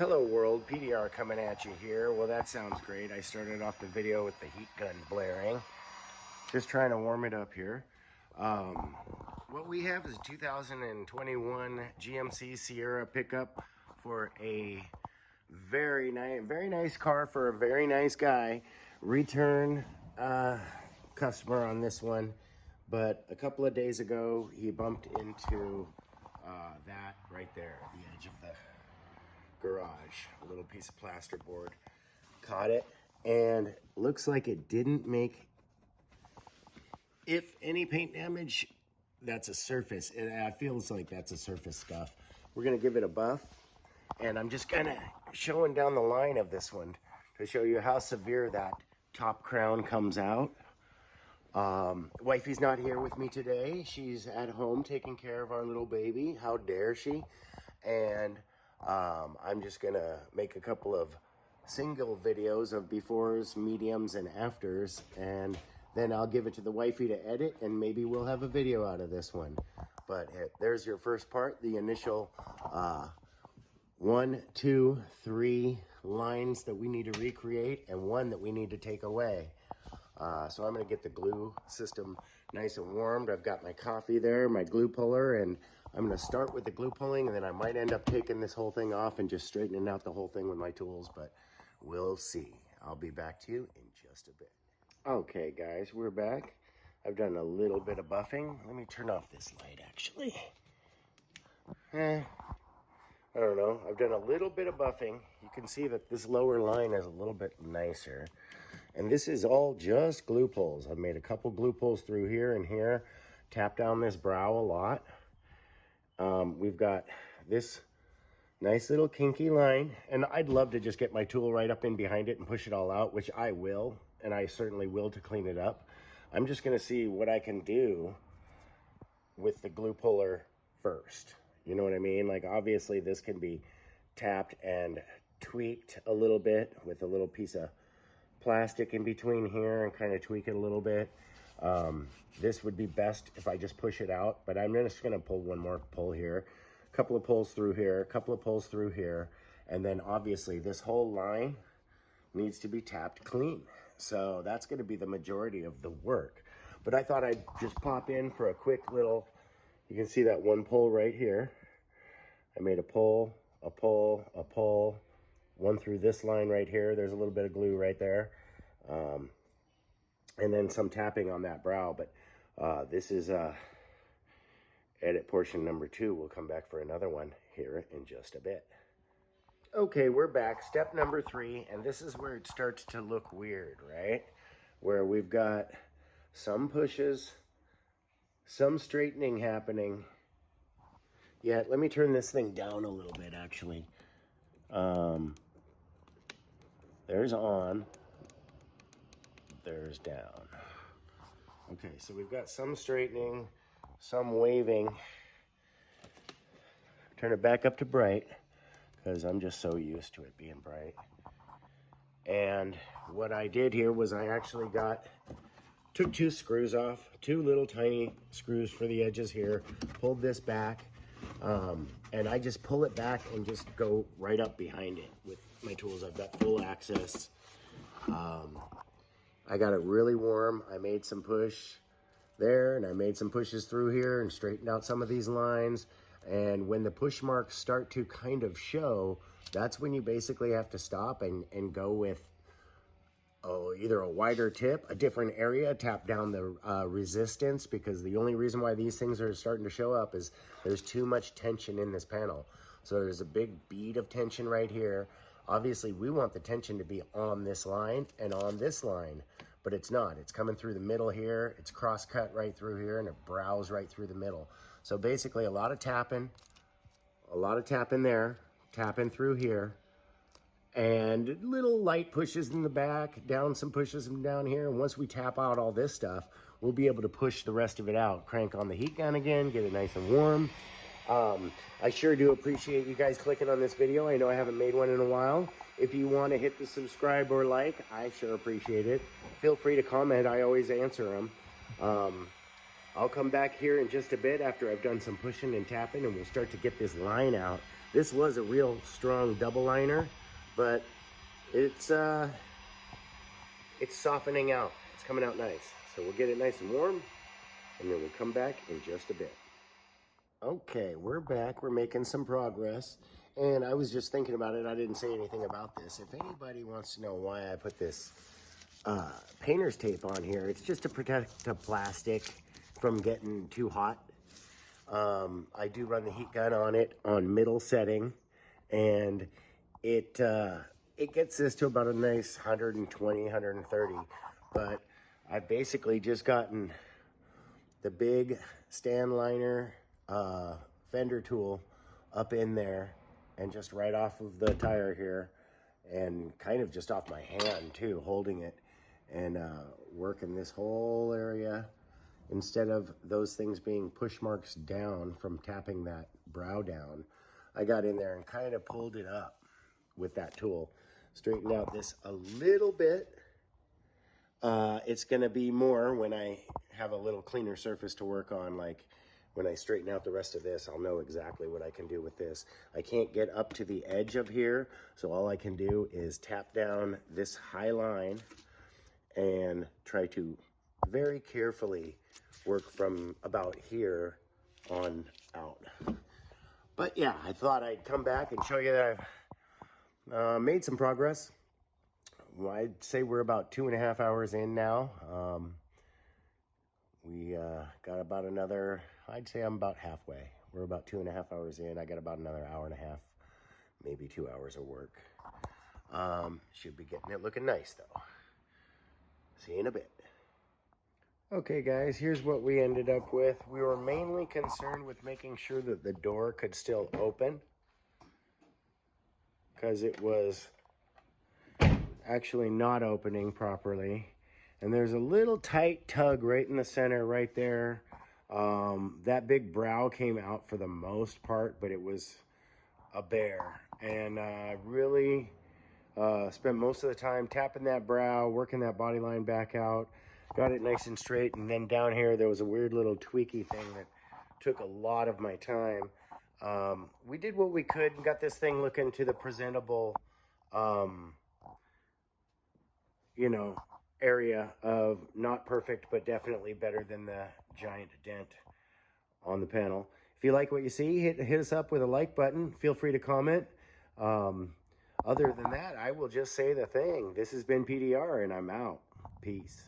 Hello world, PDR coming at you here. Well, that sounds great. I started off the video with the heat gun blaring. Just trying to warm it up here. What we have is a 2021 GMC Sierra pickup for a very nice car for a very nice guy. Return customer on this one. But a couple of days ago, he bumped into that right there, the edge of the garage. A little piece of plasterboard caught it, and looks like it didn't make, if any, paint damage. That's a surface. It feels like that's a surface scuff. We're gonna give it a buff, and I'm just kind of showing down the line of this one to show you how severe that top crown comes out. Wifey's not here with me today. She's at home taking care of our little baby. How dare she? And I'm just gonna make a couple of single videos of befores, mediums, and afters, and then I'll give it to the wifey to edit, and maybe we'll have a video out of this one. But there's your first part, the initial 1, 2, 3 lines that we need to recreate, and one that we need to take away. So I'm gonna get the glue system nice and warmed. I've got my coffee there, my glue puller, and I'm gonna start with the glue pulling, and then I might end up taking this whole thing off and just straightening out the whole thing with my tools, but we'll see. I'll be back to you in just a bit. Okay guys, we're back. I've done a little bit of buffing. Let me turn off this light actually. I don't know. I've done a little bit of buffing. You can see that this lower line is a little bit nicer. And this is all just glue pulls. I've made a couple glue pulls through here and here. Tap down this brow a lot. We've got this nice little kinky line. And I'd love to just get my tool right up in behind it and push it all out, which I will. And I certainly will to clean it up. I'm just going to see what I can do with the glue puller first. You know what I mean? Like, obviously this can be tapped and tweaked a little bit with a little piece of plastic in between here and kind of tweak it a little bit. This would be best if I just push it out, but I'm just going to pull one more pull here, a couple of pulls through here, a couple of pulls through here, and then obviously this whole line needs to be tapped clean. So that's going to be the majority of the work. But I thought I'd just pop in for a quick little, you can see that one pull right here. I made a pull, a pull, a pull, one through this line right here. There's a little bit of glue right there. And then some tapping on that brow. But this is edit portion number 2. We'll come back for another one here in just a bit. Okay, we're back. Step number 3, and this is where it starts to look weird, right? Where we've got some pushes, some straightening happening. Yeah, let me turn this thing down a little bit, actually. There's on, there's down. Okay, so we've got some straightening, some waving. Turn it back up to bright, because I'm just so used to it being bright. And what I did here was I actually took 2 screws off, 2 little tiny screws for the edges here, pulled this back, and I just pull it back and just go right up behind it with my tools. I've got full access. I got it really warm. I made some push there, and I made some pushes through here and straightened out some of these lines. And when the push marks start to kind of show, that's when you basically have to stop and go with either a wider tip, a different area, tap down the resistance, because the only reason why these things are starting to show up is there's too much tension in this panel. So there's a big bead of tension right here. Obviously, we want the tension to be on this line and on this line, but it's not. It's coming through the middle here. It's cross-cut right through here, and it brows right through the middle. So basically, a lot of tapping there, tapping through here, and little light pushes in the back, down some pushes down here. And once we tap out all this stuff, we'll be able to push the rest of it out. Crank on the heat gun again, get it nice and warm. I sure do appreciate you guys clicking on this video. I know I haven't made one in a while. If you want to hit the subscribe or like, I sure appreciate it. Feel free to comment. I always answer them. I'll come back here in just a bit after I've done some pushing and tapping, and we'll start to get this line out This was a real strong double liner, but it's softening out. It's coming out nice. So we'll get it nice and warm, and then we'll come back in just a bit. Okay, we're back. We're making some progress. And I was just thinking about it. I didn't say anything about this. If anybody wants to know why I put this painter's tape on here, it's just to protect the plastic from getting too hot. I do run the heat gun on it on middle setting, and it gets this to about a nice 120, 130. But I've basically just gotten the big stand liner fender tool up in there, and just right off of the tire here, and kind of just off my hand too, holding it and working this whole area. Instead of those things being push marks down from tapping that brow down, I got in there and kind of pulled it up with that tool. Straightened out this a little bit. It's gonna be more when I have a little cleaner surface to work on. Like when I straighten out the rest of this, I'll know exactly what I can do with this. I can't get up to the edge of here, so all I can do is tap down this high line and try to very carefully work from about here on out. But yeah, I thought I'd come back and show you that I've made some progress. Well, I'd say we're about 2.5 hours in now. We got about another, I'd say I'm about halfway. We're about 2.5 hours in. I got about another hour and a half, maybe 2 hours of work. Should be getting it looking nice though. See you in a bit. Okay guys, here's what we ended up with. We were mainly concerned with making sure that the door could still open, because it was actually not opening properly. And there's a little tight tug right in the center right there. That big brow came out for the most part, but it was a bear. And I really spent most of the time tapping that brow, working that body line back out. Got it nice and straight, and then down here there was a weird little tweaky thing that took a lot of my time. We did what we could and got this thing looking to the presentable, you know, area of not perfect, but definitely better than the giant dent on the panel. If you like what you see, hit us up with a like button. Feel free to comment. Other than that, I will just say the thing. This has been PDR, and I'm out. Peace.